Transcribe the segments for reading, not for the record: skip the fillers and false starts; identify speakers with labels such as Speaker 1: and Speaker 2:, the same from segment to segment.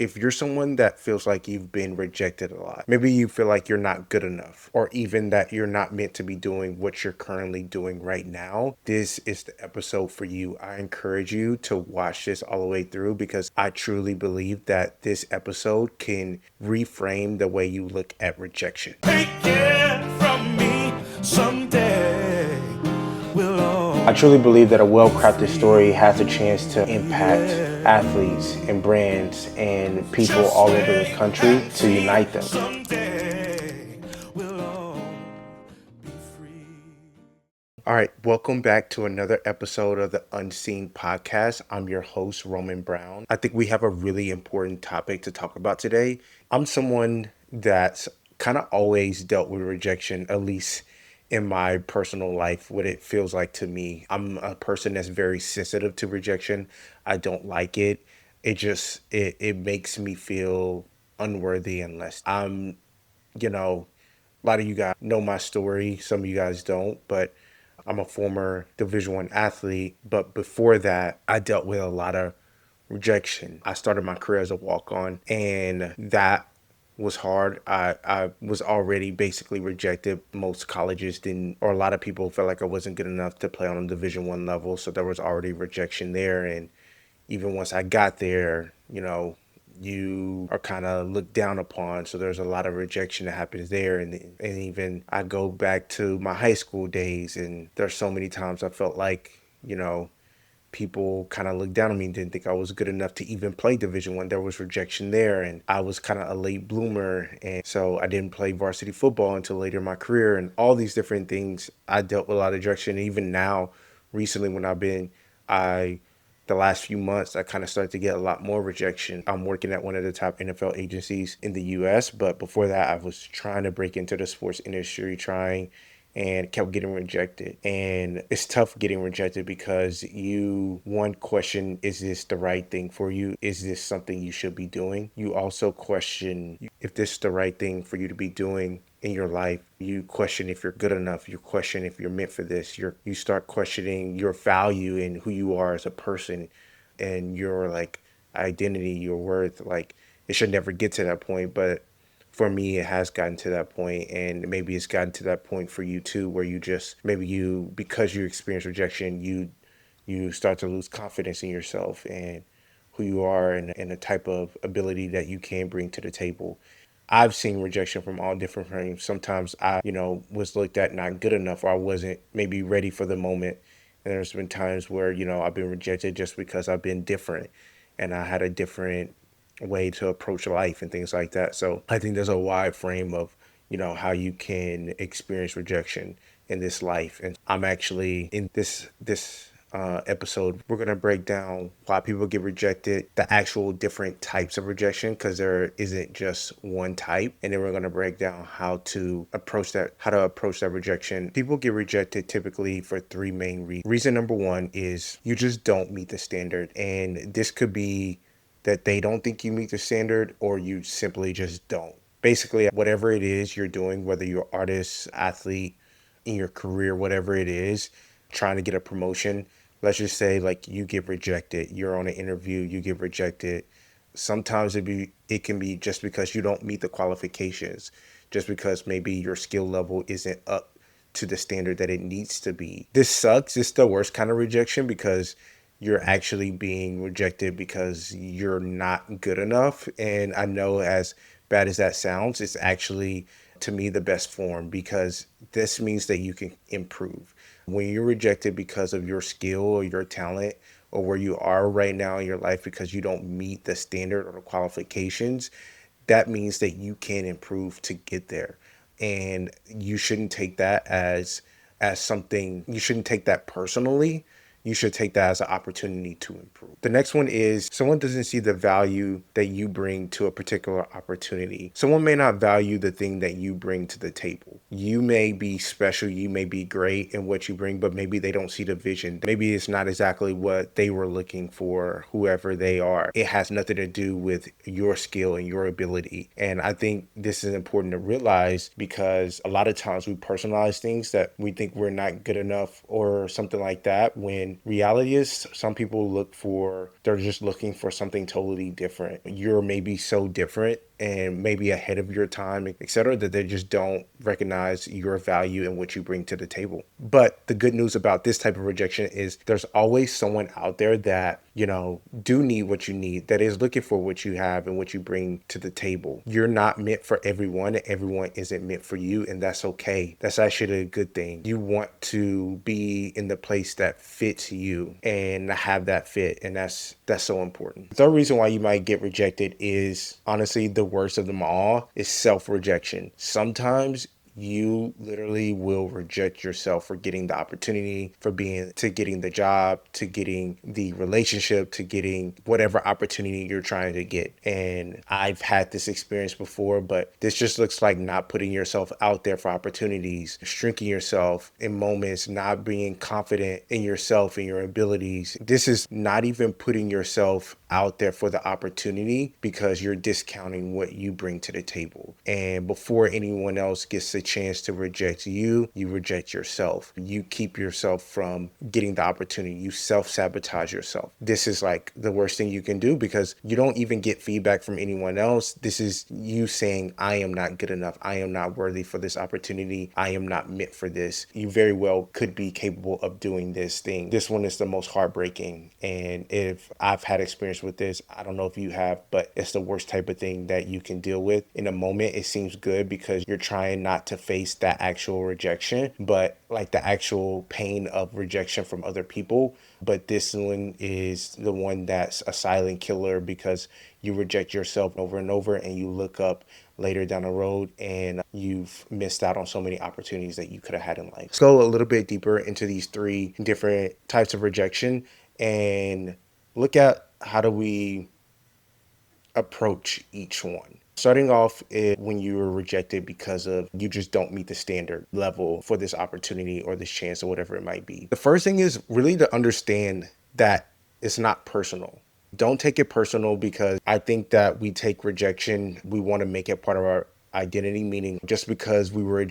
Speaker 1: If you're someone that feels like you've been rejected a lot, maybe you feel like you're not good enough, or even that you're not meant to be doing what you're currently doing right now, this is the episode for you. I encourage you to watch this all the way through because I truly believe that this episode can reframe the way you look at rejection.
Speaker 2: Take it from me someday.
Speaker 1: I truly believe that a well-crafted story has a chance to impact athletes and brands and people all over the country to unite them.
Speaker 2: Someday we'll all be free.
Speaker 1: All right, welcome back to another episode of the Unseen Podcast. I'm your host, Roman Brown. I think we have a really important topic to talk about today. I'm someone that's kind of always dealt with rejection, at least in my personal life, what it feels like to me. I'm a person that's very sensitive to rejection. I don't like it. It makes me feel unworthy unless a lot of you guys know my story. Some of you guys don't, but I'm a former Division I athlete. But before that, I dealt with a lot of rejection. I started my career as a walk-on, and that was hard. I was already basically rejected. Most colleges didn't, or a lot of people felt like I wasn't good enough to play on a Division I level. So there was already rejection there. And even once I got there, you are kind of looked down upon. So there's a lot of rejection that happens there. And even I go back to my high school days, and there's so many times I felt like, people kind of looked down on me and didn't think I was good enough to even play Division I. There was rejection there, and I was kind of a late bloomer, and so I didn't play varsity football until later in my career, and all these different things. I dealt with a lot of rejection. Even now, recently, I the last few months, I kind of started to get a lot more rejection. I'm working at one of the top NFL agencies in the US, but before that, I was trying to break into the sports industry, and kept getting rejected. And it's tough getting rejected because one question, is this the right thing for you? Is this something you should be doing? You also question if this is the right thing for you to be doing in your life. You question if you're good enough. You question if you're meant for this. You start questioning your value and who you are as a person and your like identity, your worth. Like, it should never get to that point, but for me, it has gotten to that point, and maybe it's gotten to that point for you too, where you just maybe because you experience rejection, you start to lose confidence in yourself and who you are and the type of ability that you can bring to the table. I've seen rejection from all different frames. Sometimes was looked at not good enough, or I wasn't maybe ready for the moment. And there's been times where, I've been rejected just because I've been different and I had a different way to approach life and things like that. So I think there's a wide frame of, how you can experience rejection in this life. And I'm actually in this episode, we're going to break down why people get rejected, the actual different types of rejection, because there isn't just one type. And then we're going to break down how to approach that rejection. People get rejected typically for three main reasons. Reason number one is you just don't meet the standard. And this could be that they don't think you meet the standard, or you simply just don't. Basically, whatever it is you're doing, whether you're artist, athlete, in your career, whatever it is, trying to get a promotion, let's just say like you get rejected, you're on an interview, you get rejected. Sometimes it can be just because you don't meet the qualifications, just because maybe your skill level isn't up to the standard that it needs to be. This sucks. It's the worst kind of rejection because you're actually being rejected because you're not good enough. And I know, as bad as that sounds, it's actually, to me, the best form, because this means that you can improve. When you're rejected because of your skill or your talent, or where you are right now in your life because you don't meet the standard or the qualifications, that means that you can improve to get there. And you shouldn't take that as something, you shouldn't take that personally. You should take that as an opportunity to improve. The next one is someone doesn't see the value that you bring to a particular opportunity. Someone may not value the thing that you bring to the table. You may be special, you may be great in what you bring, but maybe they don't see the vision. Maybe it's not exactly what they were looking for, whoever they are. It has nothing to do with your skill and your ability. And I think this is important to realize, because a lot of times we personalize things that we think we're not good enough or something like that, when And reality is some people they're just looking for something totally different. You're maybe so different and maybe ahead of your time, etc., that they just don't recognize your value and what you bring to the table. But the good news about this type of rejection is there's always someone out there that, do need what you need, that is looking for what you have and what you bring to the table. You're not meant for everyone, and everyone isn't meant for you, and that's okay. That's actually a good thing. You want to be in the place that fits you and have that fit, and that's so important. The third reason why you might get rejected is honestly the worst of them all is self-rejection. Sometimes you literally will reject yourself for getting the opportunity, to getting the job, to getting the relationship, to getting whatever opportunity you're trying to get. And I've had this experience before, but this just looks like not putting yourself out there for opportunities, shrinking yourself in moments, not being confident in yourself and your abilities. This is not even putting yourself out there for the opportunity because you're discounting what you bring to the table. And before anyone else gets a chance to reject you, you reject yourself. You keep yourself from getting the opportunity. You self-sabotage yourself. This is like the worst thing you can do because you don't even get feedback from anyone else. This is you saying, I am not good enough. I am not worthy for this opportunity. I am not meant for this. You very well could be capable of doing this thing. This one is the most heartbreaking. And if I've had experience with this, I don't know if you have, but it's the worst type of thing that you can deal with. In a moment, it seems good because you're trying not to face that actual rejection, but like the actual pain of rejection from other people. But this one is the one that's a silent killer because you reject yourself over and over, and you look up later down the road and you've missed out on so many opportunities that you could have had in life. Let's go a little bit deeper into these three different types of rejection and look at how do we approach each one. Starting off is when you were rejected because of you just don't meet the standard level for this opportunity or this chance or whatever it might be. The first thing is really to understand that it's not personal. Don't take it personal because I think that we take rejection, we want to make it part of our identity, meaning just because we were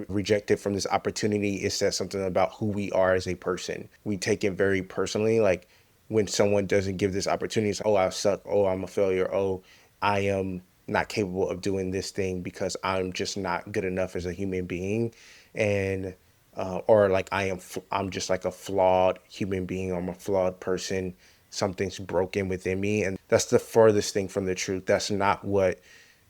Speaker 1: rejected from this opportunity, it says something about who we are as a person. We take it very personally, like when someone doesn't give this opportunity, it's, oh, I suck, oh, I'm a failure, oh, I am not capable of doing this thing because I'm just not good enough as a human being. And or like I'm just like a flawed human being, I'm a flawed person, something's broken within me. And that's the furthest thing from the truth. That's not what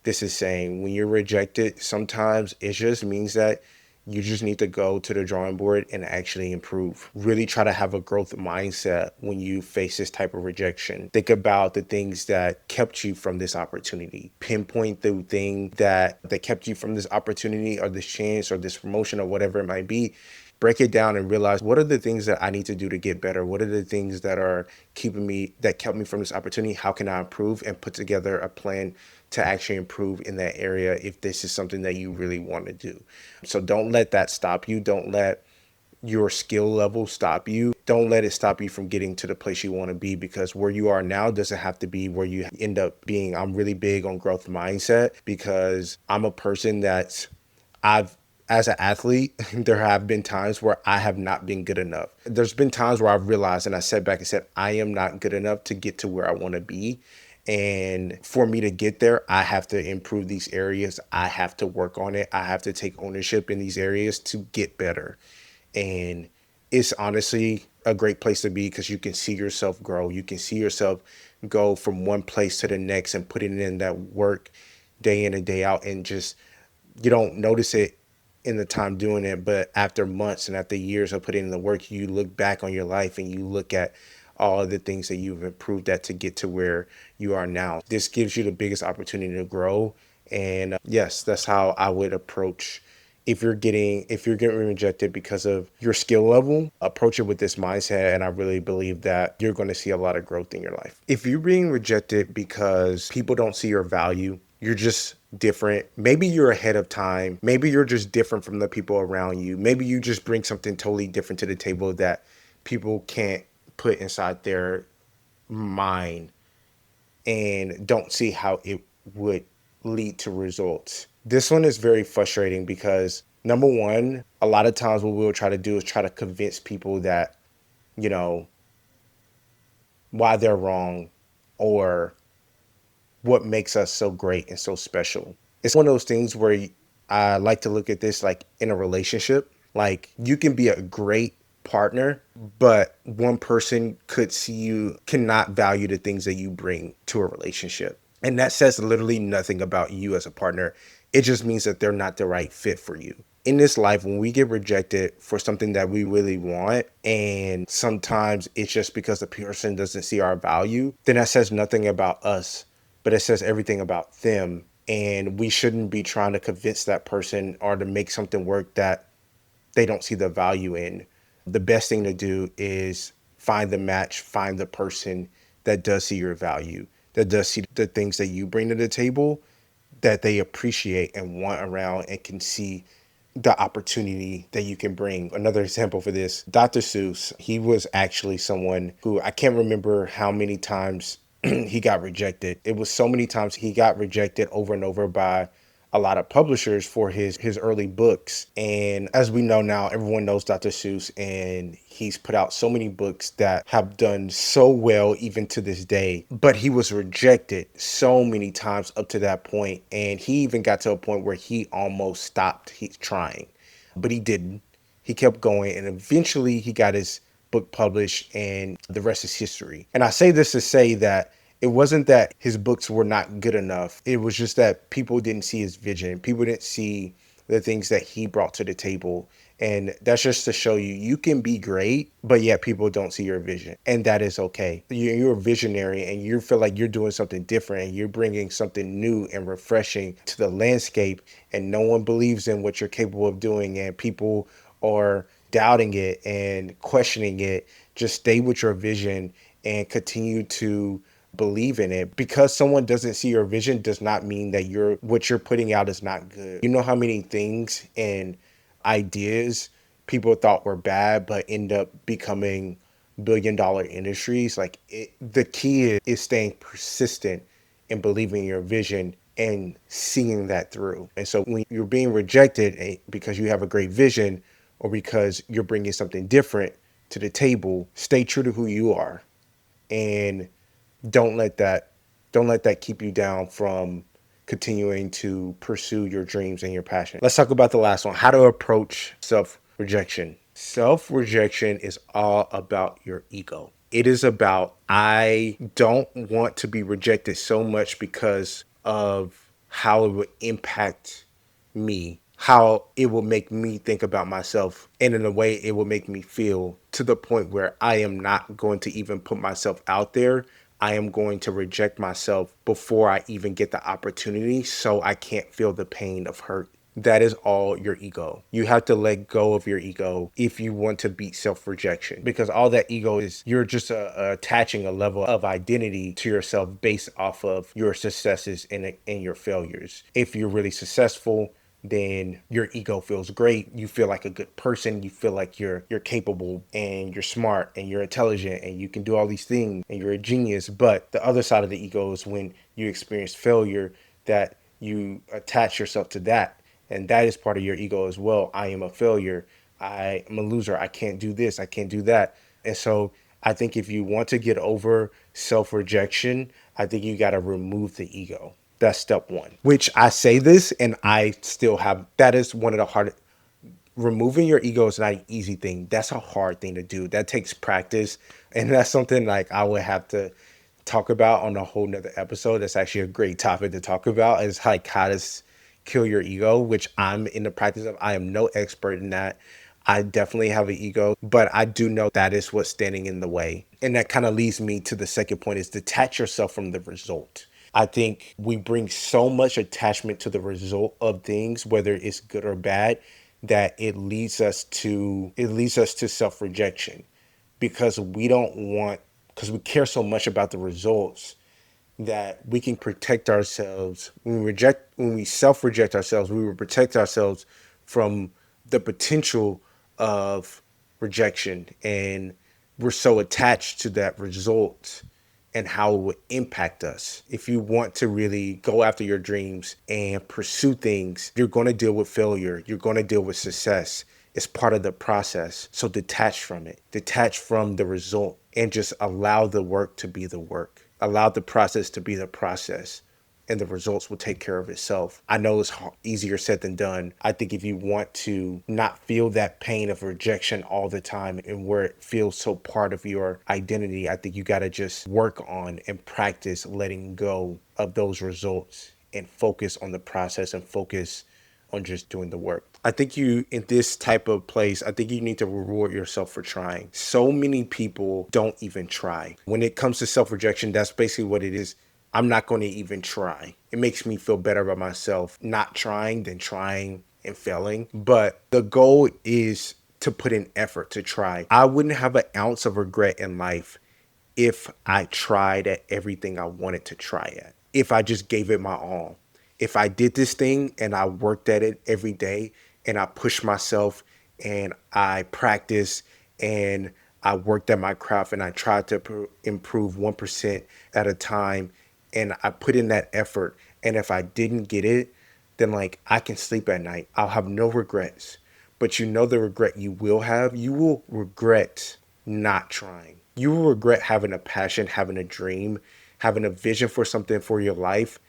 Speaker 1: this is saying. When you're rejected, sometimes it just means that you just need to go to the drawing board and actually improve. Really try to have a growth mindset when you face this type of rejection. Think about the things that kept you from this opportunity. Pinpoint the thing that kept you from this opportunity or this chance or this promotion or whatever it might be. Break it down and realize, what are the things that I need to do to get better? What are the things that are that kept me from this opportunity? How can I improve? And put together a plan to actually improve in that area if this is something that you really want to do. So don't let that stop you. Don't let your skill level stop you. Don't let it stop you from getting to the place you want to be, because where you are now doesn't have to be where you end up being. I'm really big on growth mindset because I'm a person as an athlete, there have been times where I have not been good enough. There's been times where I've realized and I sat back and said, I am not good enough to get to where I want to be. And for me to get there, I have to improve these areas. I have to work on it. I have to take ownership in these areas to get better. And it's honestly a great place to be because you can see yourself grow. You can see yourself go from one place to the next and putting in that work day in and day out, and just you don't notice it in the time doing it, but after months and after years of putting in the work, you look back on your life and you look at all of the things that you've improved at to get to where you are now. This gives you the biggest opportunity to grow. And yes, that's how I would approach. If you're getting rejected because of your skill level, approach it with this mindset, and I really believe that you're going to see a lot of growth in your life. If you're being rejected because people don't see your value, you're just different. Maybe you're ahead of time. Maybe you're just different from the people around you. Maybe you just bring something totally different to the table that people can't put inside their mind and don't see how it would lead to results. This one is very frustrating because number one, a lot of times what we'll try to do is try to convince people that you know, why they're wrong or what makes us so great and so special. It's one of those things where I like to look at this like in a relationship. Like you can be a great partner, but one person could see you, cannot value the things that you bring to a relationship. And that says literally nothing about you as a partner. It just means that they're not the right fit for you. In this life, when we get rejected for something that we really want, and sometimes it's just because the person doesn't see our value, then that says nothing about us, but it says everything about them. And we shouldn't be trying to convince that person or to make something work that they don't see the value in. The best thing to do is find the match, find the person that does see your value, that does see the things that you bring to the table, that they appreciate and want around and can see the opportunity that you can bring. Another example for this, Dr. Seuss, he was actually someone who I can't remember how many times he got rejected. It was so many times he got rejected over and over by a lot of publishers for his early books. And as we know now, everyone knows Dr. Seuss, and he's put out so many books that have done so well even to this day. But he was rejected so many times up to that point, and he even got to a point where he almost stopped trying, but he didn't. He kept going, and eventually he got his book published, and the rest is history. And I say this to say that it wasn't that his books were not good enough. It was just that people didn't see his vision. People didn't see the things that he brought to the table. And that's just to show you, you can be great, but yet people don't see your vision. And that is okay. You're a visionary and you feel like you're doing something different and you're bringing something new and refreshing to the landscape, and no one believes in what you're capable of doing, and people are doubting it and questioning it. Just stay with your vision and continue to believe in it. Because someone doesn't see your vision does not mean that what you're putting out is not good. You know how many things and ideas people thought were bad but end up becoming billion-dollar industries? The key is staying persistent and believing in your vision and seeing that through. And so when you're being rejected because you have a great vision or because you're bringing something different to the table, stay true to who you are, and don't let that don't let that keep you down from continuing to pursue your dreams and your passion. Let's talk about the last one, how to approach self-rejection. Self-rejection is all about your ego. It is about, I don't want to be rejected so much because of how it would impact me, how it will make me think about myself, and in a way it will make me feel, to the point where I am not going to even put myself out there. I am going to reject myself before I even get the opportunity, so I can't feel the pain of hurt. That is all your ego. You have to let go of your ego if you want to beat self-rejection, because all that ego is, you're just attaching a level of identity to yourself based off of your successes and your failures. If you're really successful, then your ego feels great. You feel like a good person. You feel like you're capable and you're smart and you're intelligent and you can do all these things and you're a genius. But the other side of the ego is when you experience failure, that you attach yourself to that. And that is part of your ego as well. I am a failure. I am a loser. I can't do this. I can't do that. And so I think if you want to get over self-rejection, I think you got to remove the ego. That's step one, which I say this and I still have, that is one of the hardest. Removing your ego is not an easy thing. That's a hard thing to do. That takes practice. And that's something like I would have to talk about on a whole nother episode. That's actually a great topic to talk about, is like how to kill your ego, which I'm in the practice of. I am no expert in that. I definitely have an ego, but I do know that is what's standing in the way. And that kind of leads me to the second point, is detach yourself from the result. I think we bring so much attachment to the result of things, whether it's good or bad, that it leads us to self-rejection, because because we care so much about the results, that we can protect ourselves. When we self-reject ourselves, we will protect ourselves from the potential of rejection. And we're so attached to that result and how it would impact us. If you want to really go after your dreams and pursue things, you're going to deal with failure. You're going to deal with success. It's part of the process. So detach from it, detach from the result, and just allow the work to be the work. Allow the process to be the process, and the results will take care of itself. I know it's easier said than done. I think if you want to not feel that pain of rejection all the time and where it feels so part of your identity, I think you got to just work on and practice letting go of those results and focus on the process and focus on just doing the work. I think you, in this type of place, I think you need to reward yourself for trying. So many people don't even try. When it comes to self rejection, that's basically what it is. I'm not going to even try. It makes me feel better about myself not trying than trying and failing. But the goal is to put in effort to try. I wouldn't have an ounce of regret in life if I tried at everything I wanted to try at, if I just gave it my all. If I did this thing and I worked at it every day and I pushed myself and I practiced and I worked at my craft and I tried to improve 1% at a time and I put in that effort. And if I didn't get it, then like I can sleep at night. I'll have no regrets. But you know the regret you will have? You will regret not trying. You will regret having a passion, having a dream, having a vision for something for your life,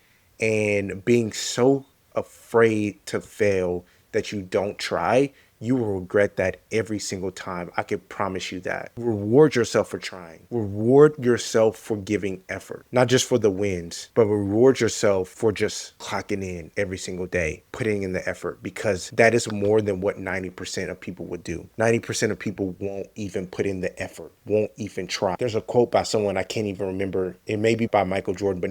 Speaker 1: and being so afraid to fail that you don't try. You will regret that every single time. I can promise you that. Reward yourself for trying. Reward yourself for giving effort, not just for the wins, but reward yourself for just clocking in every single day, putting in the effort, because that is more than what 90% of people would do. 90% of people won't even put in the effort, won't even try. There's a quote by someone, I can't even remember. It may be by Michael Jordan, but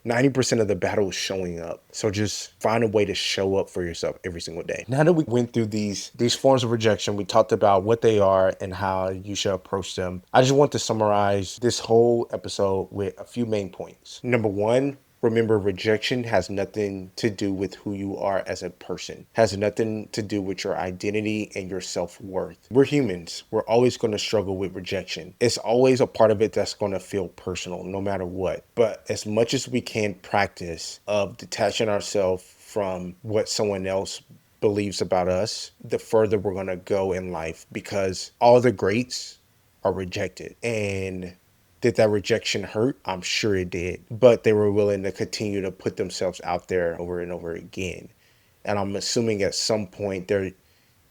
Speaker 1: 90% of the battle is showing up. So just find a way to show up for yourself every single day. Now that we went through these forms of rejection, we talked about what they are and how you should approach them. I just want to summarize this whole episode with a few main points. Number one, remember, rejection has nothing to do with who you are as a person. Has nothing to do with your identity and your self-worth. We're humans. We're always going to struggle with rejection. It's always a part of it that's going to feel personal, no matter what. But as much as we can practice of detaching ourselves from what someone else believes about us, the further we're going to go in life, because all the greats are rejected. And did that rejection hurt? I'm sure it did. But they were willing to continue to put themselves out there over and over again. And I'm assuming at some point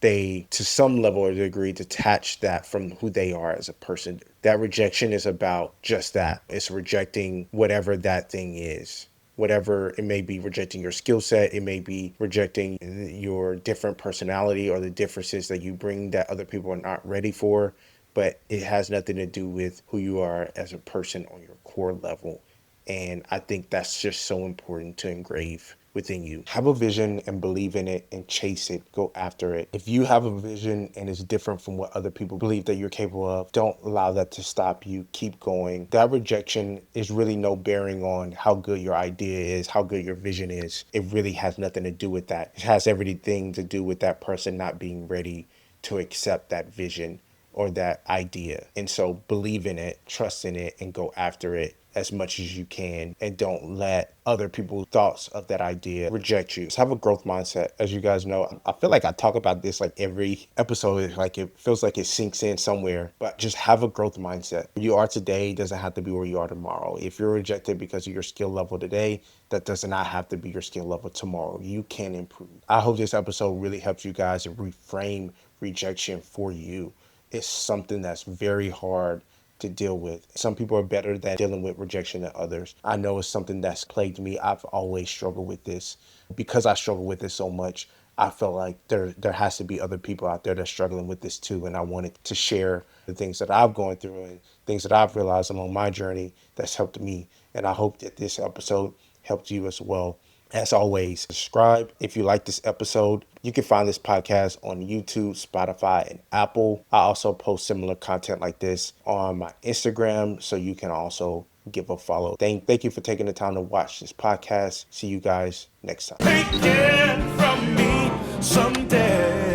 Speaker 1: they to some level or degree detach that from who they are as a person. That rejection is about just that. It's rejecting whatever that thing is. Whatever it may be, rejecting your skill set, it may be rejecting your different personality or the differences that you bring that other people are not ready for. But it has nothing to do with who you are as a person on your core level. And I think that's just so important to engrave within you. Have a vision and believe in it and chase it. Go after it. If you have a vision and it's different from what other people believe that you're capable of, don't allow that to stop you. Keep going. That rejection is really no bearing on how good your idea is, how good your vision is. It really has nothing to do with that. It has everything to do with that person not being ready to accept that vision or that idea. And so believe in it, trust in it, and go after it as much as you can, and don't let other people's thoughts of that idea reject you. Just have a growth mindset. As you guys know, I feel like I talk about this like every episode, like it feels like it sinks in somewhere, but just have a growth mindset. Where you are today doesn't have to be where you are tomorrow. If you're rejected because of your skill level today, that does not have to be your skill level tomorrow. You can improve. I hope this episode really helps you guys to reframe rejection for you. It's something that's very hard to deal with. Some people are better than dealing with rejection than others. I know it's something that's plagued me. I've always struggled with this. Because I struggle with this so much, I felt like there has to be other people out there that's struggling with this too. And I wanted to share the things that I've gone through and things that I've realized along my journey that's helped me. And I hope that this episode helped you as well. As always, subscribe if you like this episode. You can find this podcast on YouTube, Spotify, and Apple. I also post similar content like this on my Instagram, so you can also give a follow. Thank you for taking the time to watch this podcast. See you guys next time.
Speaker 2: Take it from me someday.